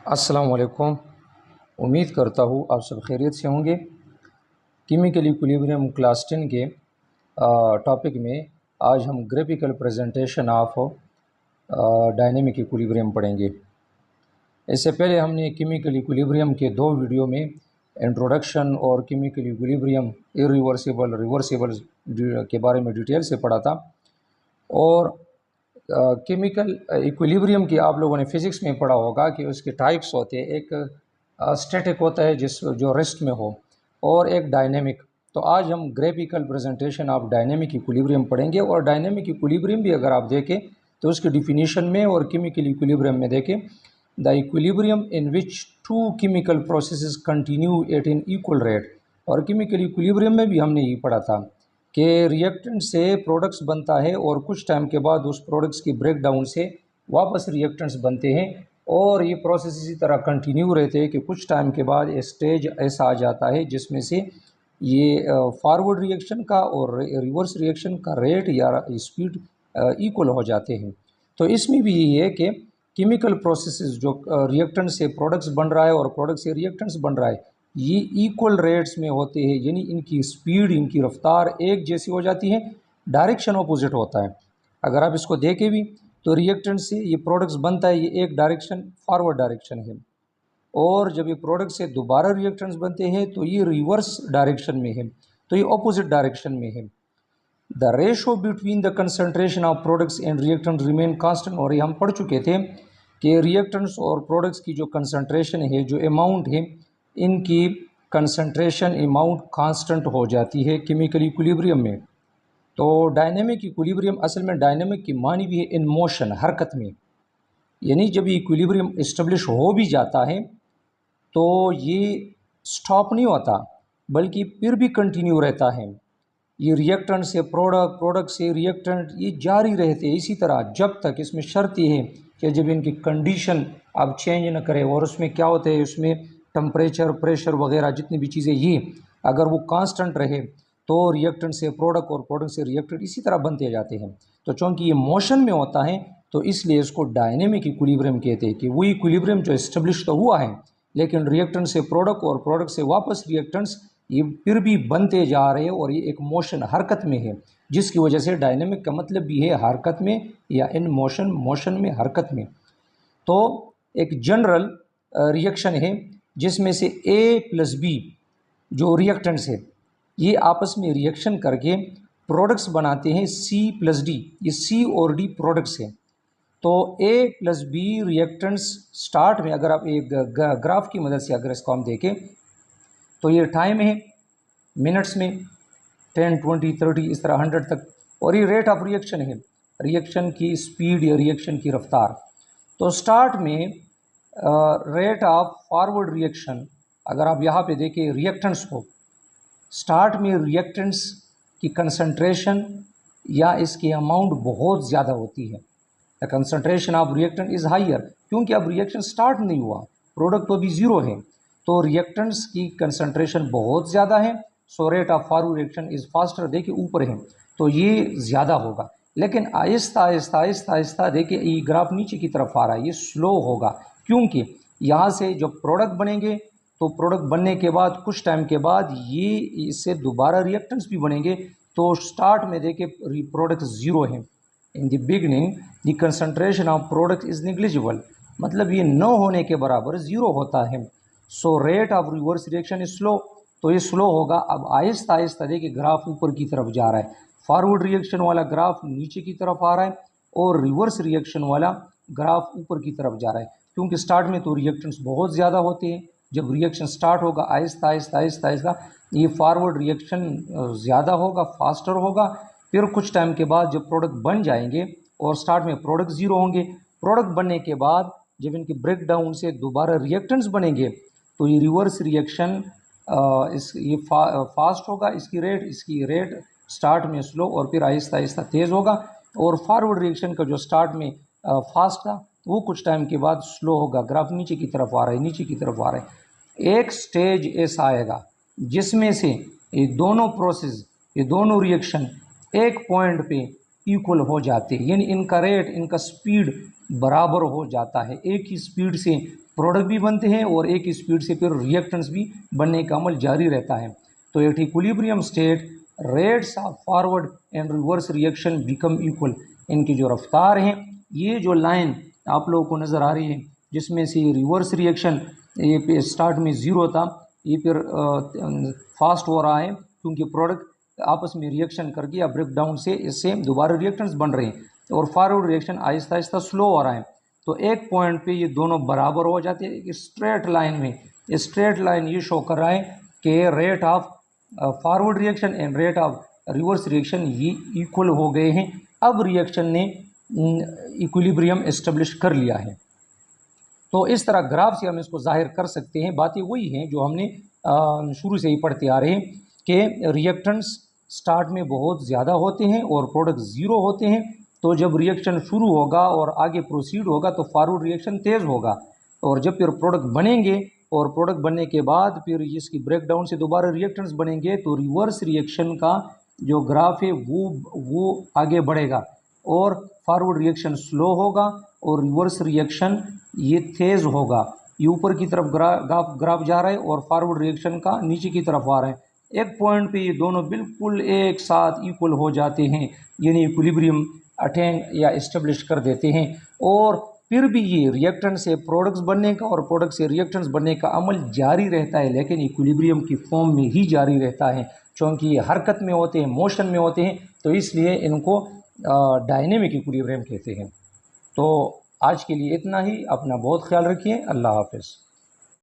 अस्सलाम वालेकुम। उम्मीद करता हूँ आप सब खैरियत से होंगे। केमिकल इक्विलिब्रियम क्लास 10 के टॉपिक में आज हम graphical presentation of dynamic equilibrium पढ़ेंगे। इससे पहले हमने केमिकल इक्विलिब्रियम के दो वीडियो में इंट्रोडक्शन और केमिकल इक्विलिब्रियम इरिवर्सिबल रिवर्सिबल के बारे में डिटेल से पढ़ा था। और केमिकल इक्विलिब्रियम की आप लोगों ने फिज़िक्स में पढ़ा होगा कि उसके टाइप्स होते हैं। एक स्टैटिक होता है जो रेस्ट में हो, और एक डायनेमिक। तो आज हम graphical presentation of dynamic equilibrium पढ़ेंगे। और डायनेमिक इक्विलिब्रियम भी अगर आप देखें तो उसके डिफिनीशन में और केमिकल इक्विलिब्रियम में देखें, the equilibrium in which two chemical processes continue at an equal rate. और केमिकल इक्विलिब्रियम में भी हमने यही पढ़ा था कि रिएक्टेंट से प्रोडक्ट्स बनता है और कुछ टाइम के बाद उस प्रोडक्ट्स की ब्रेकडाउन से वापस रिएक्टेंट्स बनते हैं, और ये प्रोसेस इसी तरह कंटिन्यू रहते हैं कि कुछ टाइम के बाद एक स्टेज ऐसा आ जाता है जिसमें से ये फॉरवर्ड रिएक्शन का और रिवर्स रिएक्शन का रेट या स्पीड इक्वल हो जाते हैं। तो इसमें भी यही है कि केमिकल प्रोसेसेस जो रिएक्टेंट से प्रोडक्ट्स बन रहा है और प्रोडक्ट से रिएक्टेंट्स बन रहा है, ये इक्वल रेट्स में होते हैं, यानी इनकी स्पीड, इनकी रफ्तार एक जैसी हो जाती है, डायरेक्शन अपोजिट होता है। अगर आप इसको देखें भी तो रिएक्टेंट से ये प्रोडक्ट्स बनता है, ये एक डायरेक्शन फॉरवर्ड डायरेक्शन है, और जब ये प्रोडक्ट से दोबारा रिएक्टेंट्स बनते हैं तो ये रिवर्स डायरेक्शन में है, तो ये अपोजिट डायरेक्शन में है। The ratio between the concentration of products and reactant remain constant. और ये हम पढ़ चुके थे कि रिएक्टेंट्स और प्रोडक्ट्स की जो कंसनट्रेशन है, जो अमाउंट है, इनकी कंसनट्रेशन अमाउंट कांस्टेंट हो जाती है केमिकल इक्विलिब्रियम में। तो डायनेमिक इक्विलिब्रियम असल में डायनेमिक की मानी भी है इन मोशन, हरकत में, यानी जब इक्विलिब्रियम इस्टेब्लिश हो भी जाता है तो ये स्टॉप नहीं होता, बल्कि फिर भी कंटिन्यू रहता है। ये रिएक्टेंट से प्रोडक्ट, प्रोडक्ट से रिएक्टेंट, ये जारी रहते हैं इसी तरह जब तक, इसमें शर्त ये है कि जब इनकी कंडीशन आप चेंज न करें, और उसमें क्या होता है, उसमें टेम्परेचर, प्रेशर वगैरह जितनी भी चीज़ें, ये अगर वो कांस्टेंट रहे तो रिएक्टेंट से प्रोडक्ट और प्रोडक्ट से रिएक्टेंट इसी तरह बनते जाते हैं। तो चूँकि ये मोशन में होता है तो इसलिए इसको डायनेमिक इक्विलिब्रियम कहते हैं, कि वो इक्विलिब्रियम जो इस्टेब्लिश तो हुआ है, लेकिन रिएक्टेंट से प्रोडक्ट और प्रोडक्ट से वापस रिएक्टेंट्स ये फिर भी बनते जा रहे हैं, और ये एक मोशन, हरकत में है, जिसकी वजह से डायनेमिक का मतलब भी है हरकत में या इन मोशन, मोशन में, हरकत में। तो एक जनरल रिएक्शन है जिसमें से A प्लस B जो रिएक्टेंट्स है, ये आपस में रिएक्शन करके प्रोडक्ट्स बनाते हैं C प्लस D। ये C और D प्रोडक्ट्स हैं। तो A plus B reactants start में, अगर आप एक ग्राफ की मदद से अगर इसको हम देखें तो ये टाइम है मिनट्स में, 10, 20, 30, इस तरह 100 तक, और ये रेट ऑफ रिएक्शन है, रिएक्शन की स्पीड या रिएक्शन की रफ्तार। तो स्टार्ट में रेट ऑफ फॉरवर्ड रिएक्शन, अगर आप यहाँ पे देखें रिएक्टेंट्स को, स्टार्ट में रिएक्टेंट्स की कंसंट्रेशन या इसकी अमाउंट बहुत ज़्यादा होती है। The concentration of reactant is higher, क्योंकि अब रिएक्शन स्टार्ट नहीं हुआ, प्रोडक्ट तो अभी ज़ीरो है, तो रिएक्टेंट्स की कंसंट्रेशन बहुत ज़्यादा है। So rate of forward reaction is faster, देखिए ऊपर है तो ये ज़्यादा होगा। लेकिन आहिस्ता आहिस्ता आहिस्ता आहिस्ता देखिए ये ग्राफ नीचे की तरफ आ रहा है, ये स्लो होगा, क्योंकि यहाँ से जब प्रोडक्ट बनेंगे तो प्रोडक्ट बनने के बाद कुछ टाइम के बाद ये इससे दोबारा रिएक्टेंट्स भी बनेंगे। तो स्टार्ट में देखिए प्रोडक्ट ज़ीरो है, in the beginning the concentration of product is negligible, मतलब ये न होने के बराबर, ज़ीरो होता है। So rate of reverse reaction is slow, तो ये स्लो होगा। अब आहिस्ता आहिस्ता देखिए ग्राफ ऊपर की तरफ जा रहा है, फॉरवर्ड रिएक्शन वाला ग्राफ नीचे की तरफ आ रहा है और रिवर्स रिएक्शन वाला ग्राफ ऊपर की तरफ जा रहा है, क्योंकि स्टार्ट में तो रिएक्शंस बहुत ज़्यादा होते हैं। जब रिएक्शन स्टार्ट होगा आहिस्ता आहिस्ता आहिस्ता आहिस्ता ये फॉरवर्ड रिएक्शन ज़्यादा होगा, फास्टर होगा। फिर कुछ टाइम के बाद जब प्रोडक्ट बन जाएंगे, और स्टार्ट में प्रोडक्ट ज़ीरो होंगे, प्रोडक्ट बनने के बाद जब इनके ब्रेक डाउन से दोबारा रिएक्टेंट्स बनेंगे तो ये रिवर्स रिएक्शन ये फास्ट होगा, इसकी रेट स्टार्ट में स्लो और फिर आहिस्ता आहिस्ता तेज़ होगा। और फॉरवर्ड रिएक्शन का जो स्टार्ट में फास्ट था वो कुछ टाइम के बाद स्लो होगा। ग्राफ नीचे की तरफ आ रहा है, नीचे की तरफ आ रहा है। एक स्टेज ऐसा आएगा जिसमें से ये दोनों प्रोसेस, ये दोनों रिएक्शन एक पॉइंट पे इक्वल हो जाते हैं, यानी इनका रेट, इनका स्पीड बराबर हो जाता है। एक ही स्पीड से प्रोडक्ट भी बनते हैं और एक ही स्पीड से फिर रिएक्टेंट्स भी बनने का अमल जारी रहता है। तो at equilibrium state rates of forward and reverse reaction become equal. इनकी जो रफ्तार है, ये जो लाइन आप लोगों को नज़र आ रही है जिसमें से रिवर्स रिएक्शन ये स्टार्ट में ज़ीरो था, ये फिर फास्ट हो रहा है क्योंकि प्रोडक्ट आपस में रिएक्शन करके या ब्रेक डाउन से इससे दोबारा रिएक्शंस बन रहे हैं, और forward reaction Aahista Aahista slow हो रहा है। तो एक पॉइंट पे ये दोनों बराबर हो जाते हैं। एक स्ट्रेट लाइन में, स्ट्रेट लाइन ये शो कर रहा है कि rate of forward reaction and rate of reverse reaction ये इक्वल हो गए हैं। अब रिएक्शन ने इक्विलिब्रियम एस्टेब्लिश कर लिया है। तो इस तरह ग्राफ से हम इसको जाहिर कर सकते हैं। बातें वही हैं जो हमने शुरू से ही पढ़ते आ रहे हैं कि रिएक्टेंट्स स्टार्ट में बहुत ज़्यादा होते हैं और प्रोडक्ट ज़ीरो होते हैं। तो जब रिएक्शन शुरू होगा और आगे प्रोसीड होगा तो फॉरवर्ड रिएक्शन तेज़ होगा, और जब फिर प्रोडक्ट बनेंगे और प्रोडक्ट बनने के बाद फिर इसकी ब्रेकडाउन से दोबारा रिएक्टेंट्स बनेंगे तो रिवर्स रिएक्शन का जो ग्राफ है वो आगे बढ़ेगा और फॉरवर्ड रिएक्शन स्लो होगा और रिवर्स रिएक्शन ये तेज़ होगा। ये ऊपर की तरफ ग्राफ जा रहा है और फॉरवर्ड रिएक्शन का नीचे की तरफ आ रहा है। एक पॉइंट पे ये दोनों बिल्कुल एक साथ इक्वल हो जाते हैं, यानी इक्विलिब्रियम अटेन या इस्टेब्लिश कर देते हैं। और फिर भी ये रिएक्टेंट से प्रोडक्ट्स बनने का और प्रोडक्ट से रिएक्टेंट्स बनने का अमल जारी रहता है, लेकिन इक्विलिब्रियम की फॉर्म में ही जारी रहता है, क्योंकि ये हरकत में होते हैं, मोशन में होते हैं, तो इसलिए इनको डायनेमिक इक्विलिब्रियम कहते हैं। तो आज के लिए इतना ही। अपना बहुत ख्याल रखिए। अल्लाह हाफ़िज़।